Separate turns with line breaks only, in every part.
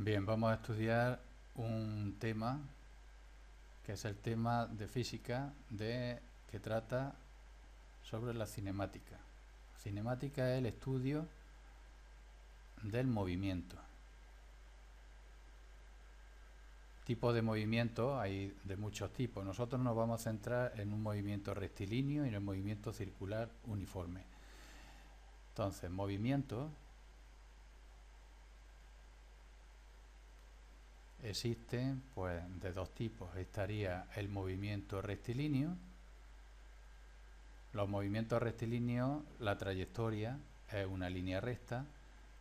Bien, vamos a estudiar un tema que es el tema de física que trata sobre la cinemática. Cinemática es el estudio del movimiento. Tipos de movimiento hay de muchos tipos. Nosotros nos vamos a centrar en un movimiento rectilíneo y en el movimiento circular uniforme. Entonces, movimiento existen pues de dos tipos. Estaría el movimiento rectilíneo. Los movimientos rectilíneos, la trayectoria es una línea recta,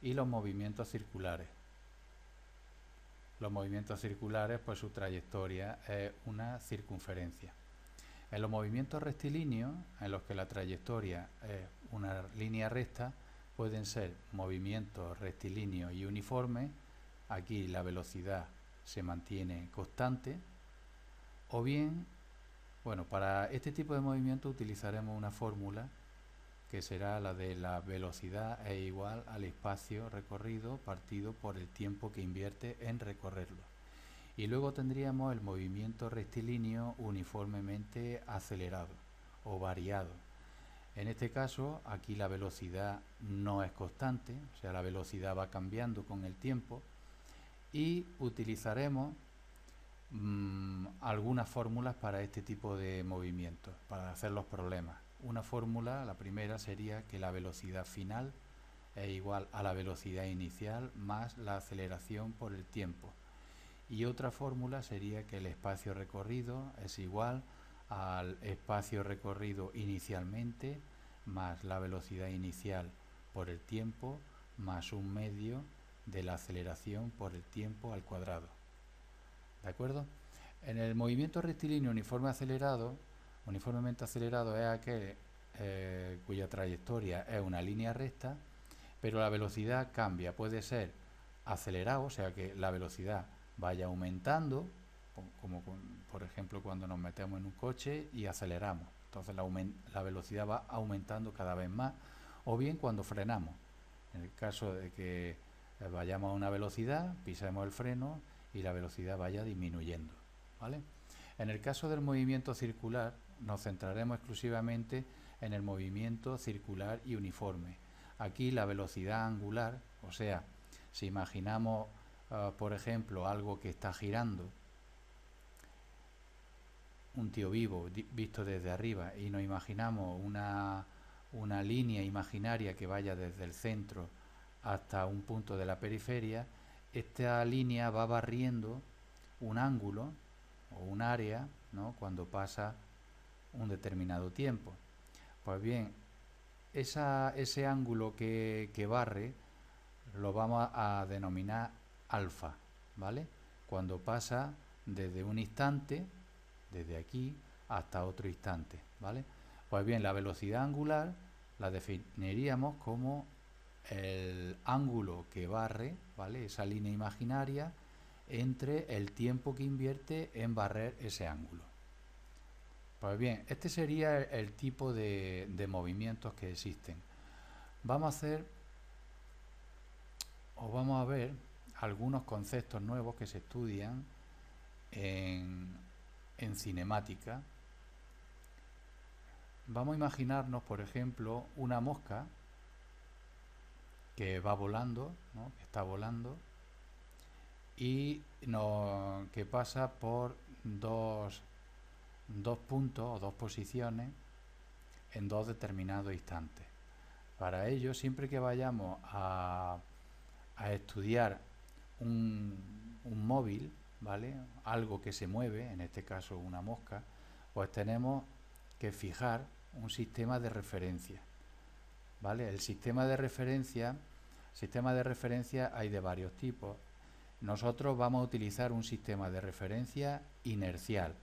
y los movimientos circulares. Los movimientos circulares, pues su trayectoria es una circunferencia. En los movimientos rectilíneos, en los que la trayectoria es una línea recta, pueden ser movimientos rectilíneos y uniformes. Aquí la velocidad se mantiene constante. O bien, bueno, para este tipo de movimiento utilizaremos una fórmula que será la de la velocidad es igual al espacio recorrido partido por el tiempo que invierte en recorrerlo. Y luego tendríamos el movimiento rectilíneo uniformemente acelerado o variado. En este caso, aquí la velocidad no es constante, o sea, la velocidad va cambiando con el tiempo, y utilizaremos algunas fórmulas para este tipo de movimientos, para hacer los problemas. Una fórmula, la primera, sería que la velocidad final es igual a la velocidad inicial más la aceleración por el tiempo. Y otra fórmula sería que el espacio recorrido es igual al espacio recorrido inicialmente más la velocidad inicial por el tiempo más un medio de la aceleración por el tiempo al cuadrado. ¿De acuerdo? En el movimiento rectilíneo uniformemente acelerado es aquel cuya trayectoria es una línea recta, pero la velocidad cambia. Puede ser acelerado, o sea que la velocidad vaya aumentando, como por ejemplo cuando nos metemos en un coche y aceleramos. Entonces la velocidad va aumentando cada vez más, o bien cuando frenamos. En el caso de que vayamos a una velocidad, pisemos el freno y la velocidad vaya disminuyendo, ¿vale? En el caso del movimiento circular, nos centraremos exclusivamente en el movimiento circular y uniforme. Aquí la velocidad angular, o sea, si imaginamos, por ejemplo, algo que está girando, un tío vivo visto desde arriba, y nos imaginamos una línea imaginaria que vaya desde el centro hasta un punto de la periferia, esta línea va barriendo un ángulo o un área, ¿no?, cuando pasa un determinado tiempo. Pues bien, ese ángulo que barre lo vamos a denominar alfa, ¿vale? Cuando pasa desde un instante, desde aquí, hasta otro instante, ¿vale? Pues bien, la velocidad angular la definiríamos como el ángulo que barre, ¿vale?, esa línea imaginaria, entre el tiempo que invierte en barrer ese ángulo. Pues bien, este sería el tipo de movimientos que existen. Vamos a ver algunos conceptos nuevos que se estudian en cinemática. Vamos a imaginarnos, por ejemplo, una mosca que va volando, ¿no?, que está volando, y que pasa por dos puntos o dos posiciones en dos determinados instantes. Para ello, siempre que vayamos a estudiar un móvil, ¿vale?, algo que se mueve, en este caso una mosca, pues tenemos que fijar un sistema de referencia, ¿vale? El sistema de referencia hay de varios tipos. Nosotros vamos a utilizar un sistema de referencia inercial.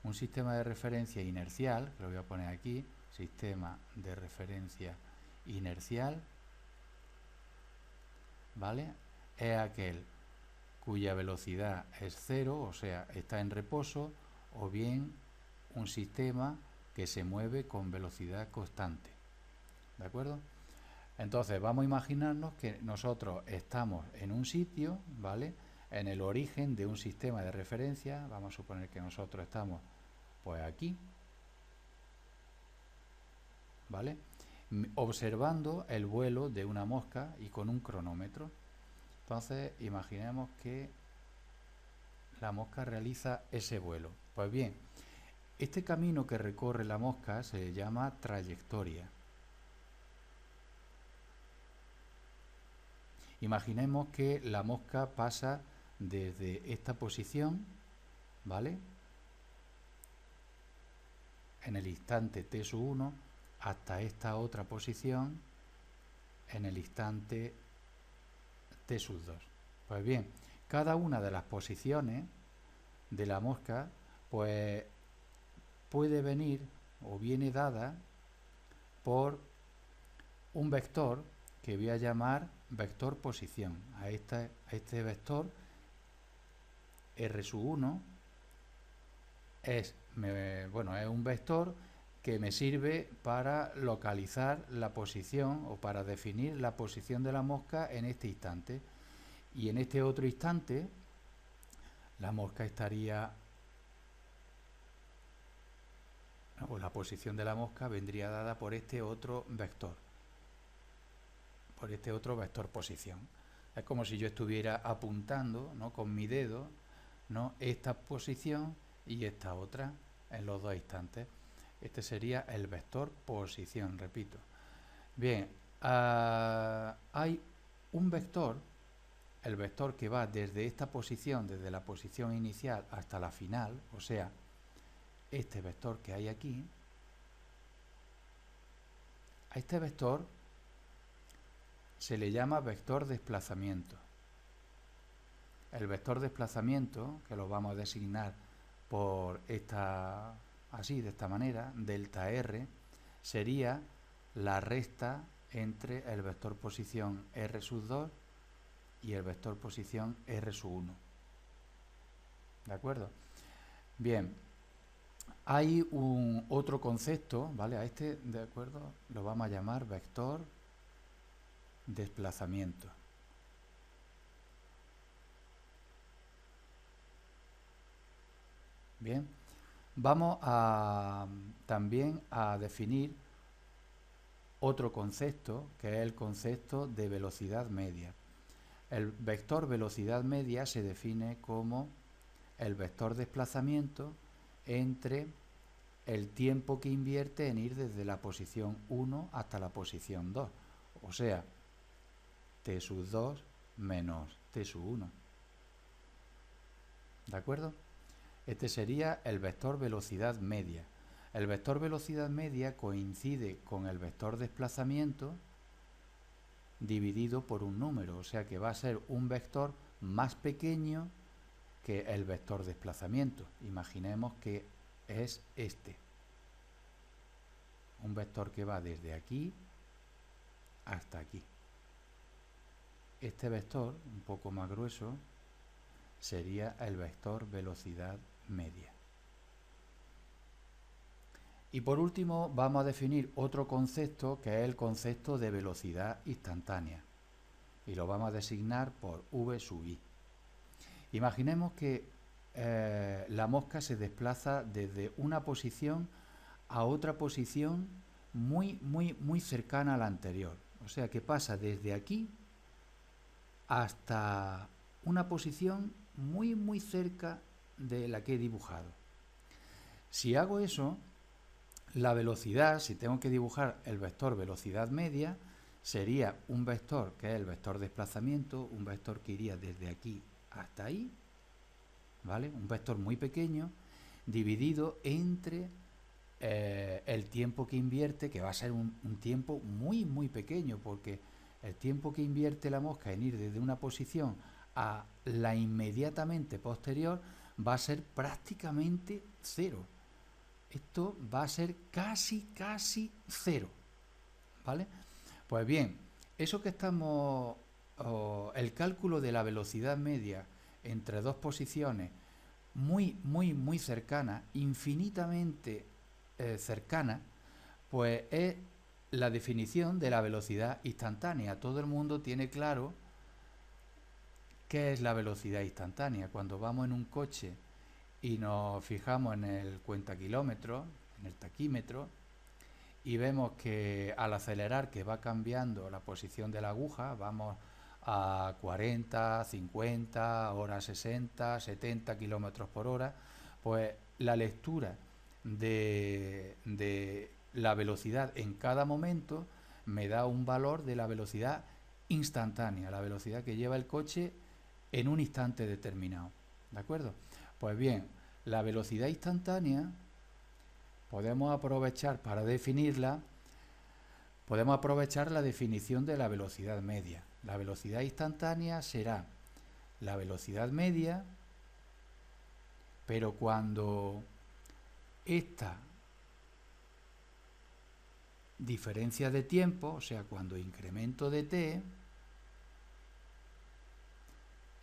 Un sistema de referencia inercial, lo voy a poner aquí, sistema de referencia inercial, ¿vale?, es aquel cuya velocidad es cero, o sea, está en reposo, o bien un sistema que se mueve con velocidad constante. ¿De acuerdo? Entonces vamos a imaginarnos que nosotros estamos en un sitio, ¿vale?, en el origen de un sistema de referencia. Vamos a suponer que nosotros estamos pues aquí, ¿vale? Observando el vuelo de una mosca y con un cronómetro. Entonces imaginemos que la mosca realiza ese vuelo. Pues bien, este camino que recorre la mosca se llama trayectoria. Imaginemos que la mosca pasa desde esta posición, ¿vale?, en el instante t sub 1 hasta esta otra posición en el instante t sub 2. Pues bien, cada una de las posiciones de la mosca pues puede venir o viene dada por un vector que voy a llamar vector posición. A este vector R sub 1 es un vector que me sirve para localizar la posición o para definir la posición de la mosca en este instante. Y en este otro instante la mosca estaría, o la posición de la mosca vendría dada por este otro vector, posición. Es como si yo estuviera apuntando, ¿no?, con mi dedo, ¿no?, esta posición y esta otra en los dos instantes. Este sería el vector posición, repito. Bien, hay un vector, el vector que va desde esta posición, desde la posición inicial hasta la final, o sea, este vector que hay aquí. A este vector se le llama vector desplazamiento. El vector desplazamiento, que lo vamos a designar por esta, así, de esta manera, delta R, sería la resta entre el vector posición R sub 2 y el vector posición R sub 1. ¿De acuerdo? Bien, hay un otro concepto, ¿vale? A este, ¿de acuerdo?, lo vamos a llamar vector desplazamiento. Bien, vamos también a definir otro concepto, que es el concepto de velocidad media. El vector velocidad media se define como el vector desplazamiento entre el tiempo que invierte en ir desde la posición 1 hasta la posición 2, o sea, t sub 2 menos t sub 1. ¿De acuerdo? Este sería el vector velocidad media. El vector velocidad media coincide con el vector desplazamiento dividido por un número, o sea que va a ser un vector más pequeño que el vector desplazamiento. Imaginemos que es este, un vector que va desde aquí hasta aquí. Este vector, un poco más grueso, sería el vector velocidad media. Y por último vamos a definir otro concepto, que es el concepto de velocidad instantánea, y lo vamos a designar por v sub i. Imaginemos que la mosca se desplaza desde una posición a otra posición muy cercana a la anterior, o sea que pasa desde aquí hasta una posición muy cerca de la que he dibujado. Si hago eso, la velocidad, si tengo que dibujar el vector velocidad media, sería un vector que es el vector desplazamiento, un vector que iría desde aquí hasta ahí, ¿vale? Un vector muy pequeño, dividido entre el tiempo que invierte, que va a ser un tiempo muy pequeño, porque el tiempo que invierte la mosca en ir desde una posición a la inmediatamente posterior va a ser prácticamente cero. Esto va a ser casi cero, ¿vale? Pues bien, eso que estamos, el cálculo de la velocidad media entre dos posiciones muy cercanas, infinitamente cercanas, pues es la definición de la velocidad instantánea. Todo el mundo tiene claro ¿Qué es la velocidad instantánea? Cuando vamos en un coche y nos fijamos en el cuentakilómetros, en el taquímetro, y vemos que al acelerar que va cambiando la posición de la aguja, vamos a 40, 50, ahora 60, 70 kilómetros por hora, pues la lectura de la velocidad en cada momento me da un valor de la velocidad instantánea, la velocidad que lleva el coche en un instante determinado. ¿De acuerdo? Pues bien, la velocidad instantánea podemos aprovechar para definirla, podemos aprovechar la definición de la velocidad media. La velocidad instantánea será la velocidad media, pero cuando esta diferencia de tiempo, o sea, cuando incremento de t,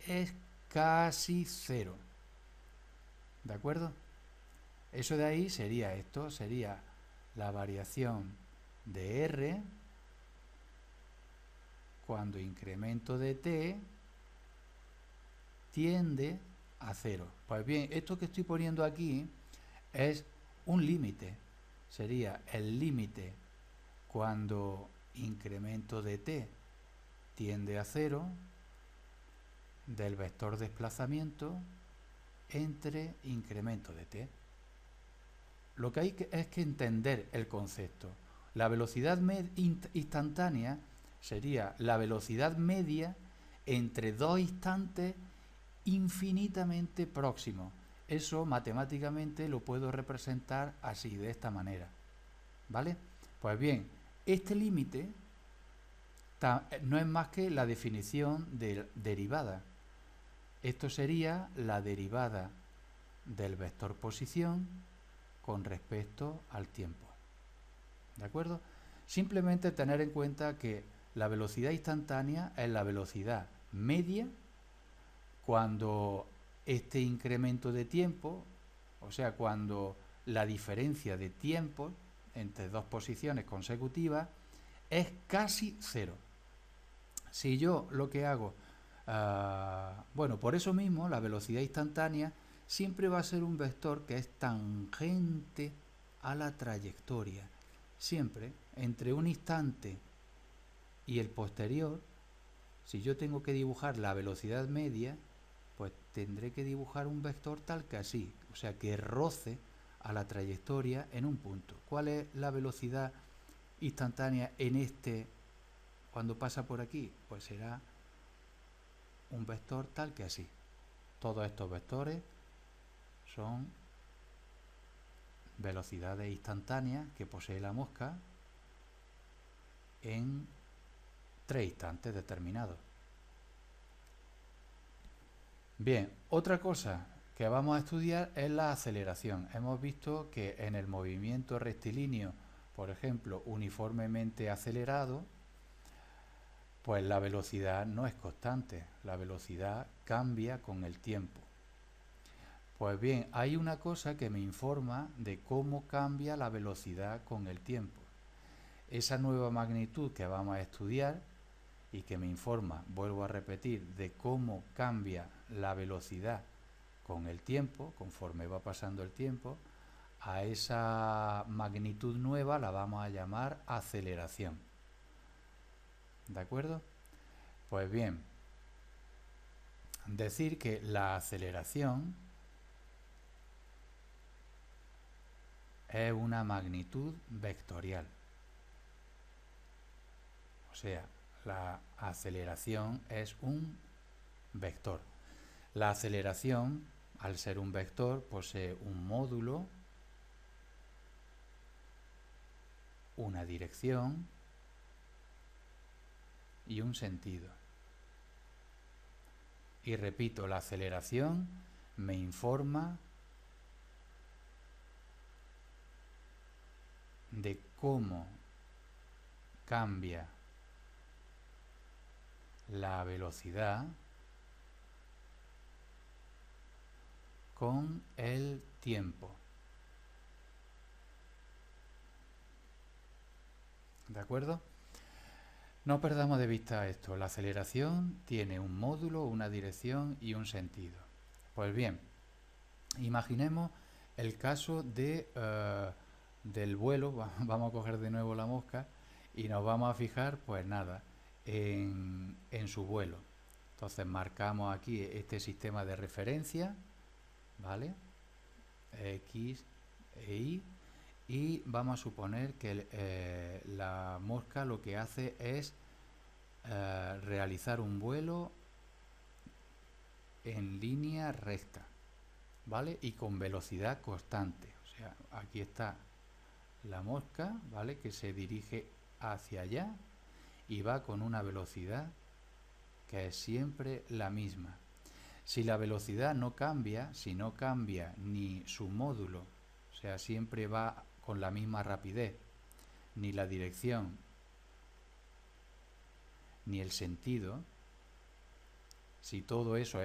es casi cero. ¿De acuerdo? Eso de ahí sería esto, sería la variación de r cuando incremento de t tiende a cero. Pues bien, esto que estoy poniendo aquí es un límite. Sería el límite cuando incremento de t tiende a cero del vector desplazamiento entre incremento de t. Lo que hay es que entender el concepto. La velocidad instantánea sería la velocidad media entre dos instantes infinitamente próximos. Eso matemáticamente lo puedo representar así, de esta manera. ¿Vale? Pues bien, este límite no es más que la definición de derivada. Esto sería la derivada del vector posición con respecto al tiempo. ¿De acuerdo? Simplemente tener en cuenta que la velocidad instantánea es la velocidad media cuando este incremento de tiempo, o sea, cuando la diferencia de tiempo entre dos posiciones consecutivas es casi cero. Si yo lo que hago, bueno, por eso mismo la velocidad instantánea siempre va a ser un vector que es tangente a la trayectoria. Siempre, entre un instante y el posterior, si yo tengo que dibujar la velocidad media, pues tendré que dibujar un vector tal que así, o sea, que roce a la trayectoria en un punto. ¿Cuál es la velocidad instantánea en este, cuando pasa por aquí? Pues será un vector tal que así. Todos estos vectores son velocidades instantáneas que posee la mosca en 3 instantes determinados. Bien, otra cosa que vamos a estudiar es la aceleración. Hemos visto que en el movimiento rectilíneo, por ejemplo, uniformemente acelerado, pues la velocidad no es constante, la velocidad cambia con el tiempo. Pues bien, hay una cosa que me informa de cómo cambia la velocidad con el tiempo. Esa nueva magnitud que vamos a estudiar y que me informa, vuelvo a repetir, de cómo cambia la velocidad con el tiempo, conforme va pasando el tiempo, a esa magnitud nueva la vamos a llamar aceleración. ¿De acuerdo? Pues bien, decir que la aceleración es una magnitud vectorial. O sea, la aceleración es un vector. La aceleración, al ser un vector, posee un módulo, una dirección y un sentido. Y repito, la aceleración me informa de cómo cambia la velocidad con el tiempo. ¿De acuerdo? No perdamos de vista esto. La aceleración tiene un módulo, una dirección y un sentido. Pues bien, imaginemos el caso del vuelo. Vamos a coger de nuevo la mosca y nos vamos a fijar, pues nada, en su vuelo. Entonces marcamos aquí este sistema de referencia, ¿vale? X e Y. Y vamos a suponer que la mosca lo que hace es realizar un vuelo en línea recta, ¿vale? Y con velocidad constante. O sea, aquí está la mosca, ¿vale? Que se dirige hacia allá y va con una velocidad que es siempre la misma. Si la velocidad no cambia, si no cambia ni su módulo, o sea, siempre va con la misma rapidez, ni la dirección, ni el sentido, si todo eso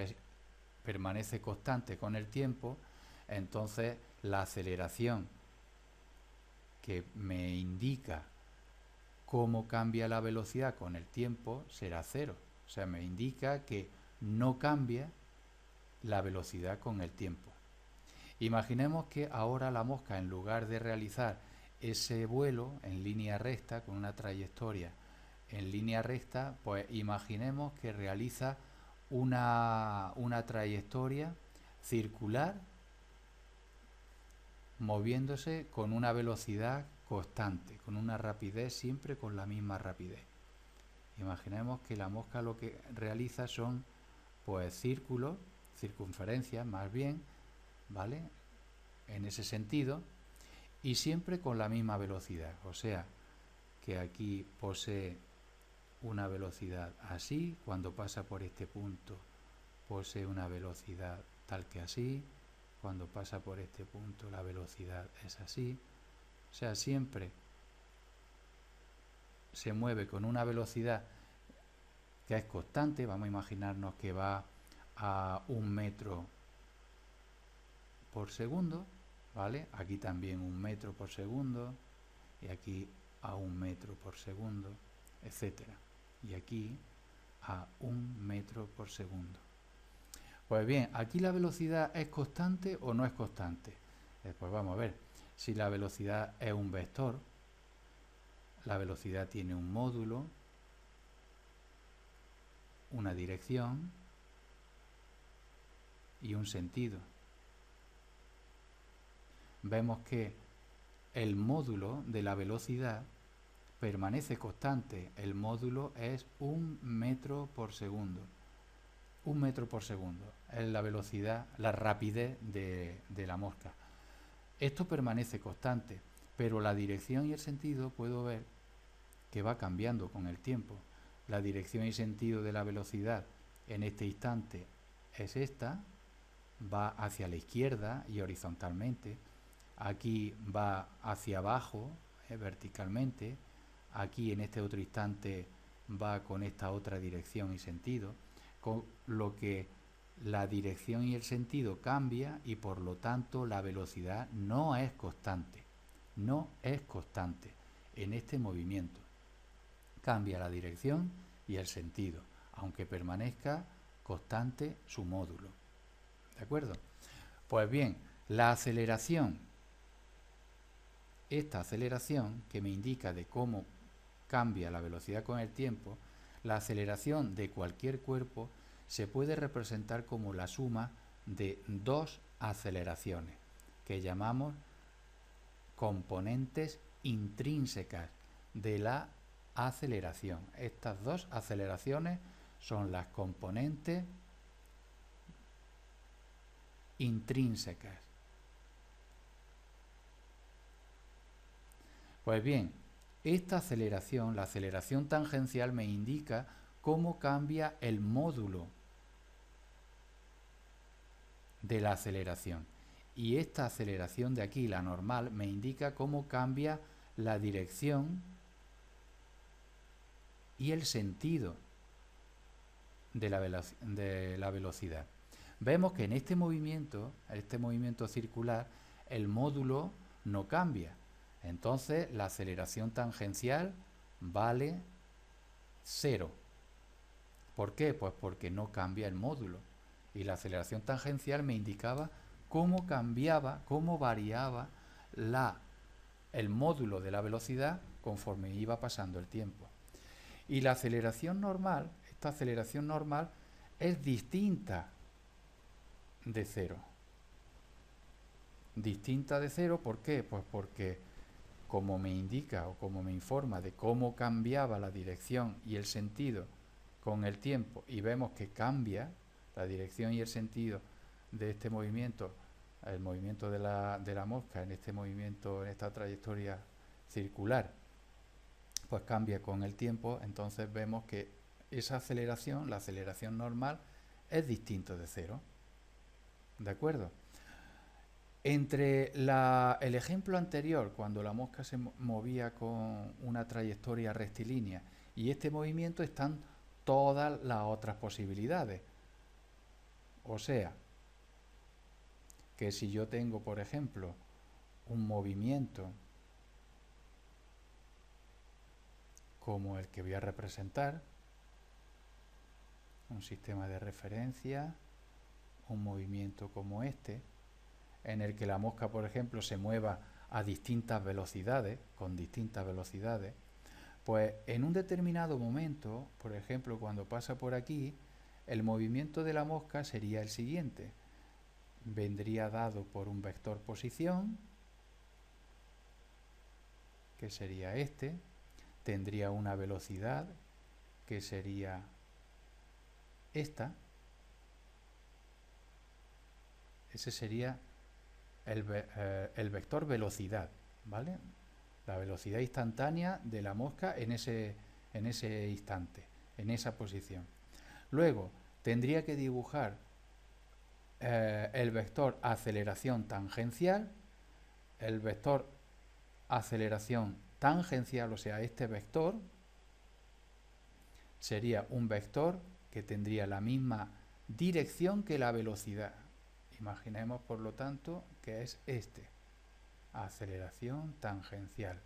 permanece constante con el tiempo, entonces la aceleración que me indica cómo cambia la velocidad con el tiempo será cero. O sea, me indica que no cambia la velocidad con el tiempo. Imaginemos que ahora la mosca, en lugar de realizar ese vuelo en línea recta, con una trayectoria en línea recta, pues imaginemos que realiza una trayectoria circular moviéndose con una velocidad constante, con una rapidez siempre con la misma rapidez. Imaginemos que la mosca lo que realiza son pues círculos, circunferencias más bien, ¿vale? En ese sentido, y siempre con la misma velocidad. O sea, que aquí posee una velocidad así, cuando pasa por este punto posee una velocidad tal que así, cuando pasa por este punto la velocidad es así. O sea, siempre se mueve con una velocidad que es constante. Vamos a imaginarnos que va a 1 metro por segundo, ¿vale? Aquí también 1 metro por segundo, y aquí a 1 metro por segundo, etcétera. Y aquí a 1 metro por segundo. Pues bien, aquí la velocidad es constante o no es constante. Pues vamos a ver, si la velocidad es un vector, la velocidad tiene un módulo, una dirección y un sentido. Vemos que el módulo de la velocidad permanece constante. El módulo es 1 metro por segundo. 1 metro por segundo es la velocidad, la rapidez de la mosca. Esto permanece constante, pero la dirección y el sentido puedo ver que va cambiando con el tiempo. La dirección y sentido de la velocidad en este instante es esta, va hacia la izquierda y horizontalmente. Aquí va hacia abajo, verticalmente. Aquí en este otro instante va con esta otra dirección y sentido, con lo que la dirección y el sentido cambia y por lo tanto la velocidad no es constante. No es constante en este movimiento. Cambia la dirección y el sentido, aunque permanezca constante su módulo. ¿De acuerdo? Pues bien, la aceleración, esta aceleración que me indica de cómo cambia la velocidad con el tiempo, la aceleración de cualquier cuerpo se puede representar como la suma de dos aceleraciones, que llamamos componentes intrínsecas de la aceleración. Estas dos aceleraciones son las componentes intrínsecas. Pues bien, esta aceleración, la aceleración tangencial, me indica cómo cambia el módulo de la aceleración. Y esta aceleración de aquí, la normal, me indica cómo cambia la dirección y el sentido de la velocidad. Vemos que en este movimiento circular, el módulo no cambia. Entonces, la aceleración tangencial vale cero. ¿Por qué? Pues porque no cambia el módulo. Y la aceleración tangencial me indicaba cómo cambiaba, cómo variaba el módulo de la velocidad conforme iba pasando el tiempo. Y la aceleración normal, esta aceleración normal, es distinta de cero. Distinta de cero, ¿por qué? Pues porque como me indica o como me informa de cómo cambiaba la dirección y el sentido con el tiempo, y vemos que cambia la dirección y el sentido de este movimiento, el movimiento de la mosca en este movimiento, en esta trayectoria circular, pues cambia con el tiempo. Entonces vemos que esa aceleración, la aceleración normal, es distinto de cero. ¿De acuerdo? Entre el ejemplo anterior, cuando la mosca se movía con una trayectoria rectilínea, y este movimiento, están todas las otras posibilidades. O sea, que si yo tengo, por ejemplo, un movimiento como el que voy a representar, un sistema de referencia, un movimiento como este, en el que la mosca, por ejemplo, se mueva a distintas velocidades, con distintas velocidades, pues en un determinado momento, por ejemplo, cuando pasa por aquí, el movimiento de la mosca sería el siguiente. Vendría dado por un vector posición, que sería este, tendría una velocidad, que sería esta. Ese sería el vector velocidad, ¿vale? La velocidad instantánea de la mosca en ese instante, en esa posición. Luego tendría que dibujar el vector aceleración tangencial, el vector aceleración tangencial, o sea, este vector sería un vector que tendría la misma dirección que la velocidad. Imaginemos, por lo tanto, que es este, aceleración tangencial.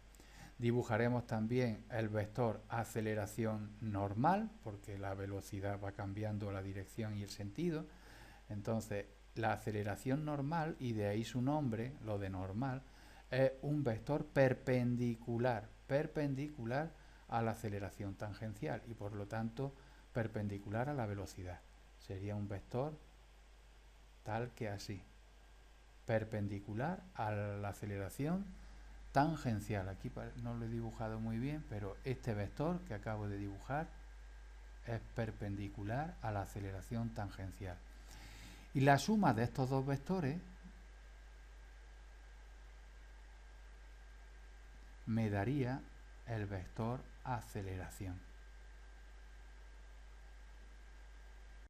Dibujaremos también el vector aceleración normal, porque la velocidad va cambiando la dirección y el sentido. Entonces, la aceleración normal, y de ahí su nombre, lo de normal, es un vector perpendicular a la aceleración tangencial, y por lo tanto perpendicular a la velocidad. Sería un vector tal que así, perpendicular a la aceleración tangencial. Aquí no lo he dibujado muy bien, pero este vector que acabo de dibujar es perpendicular a la aceleración tangencial. Y la suma de estos dos vectores me daría el vector aceleración.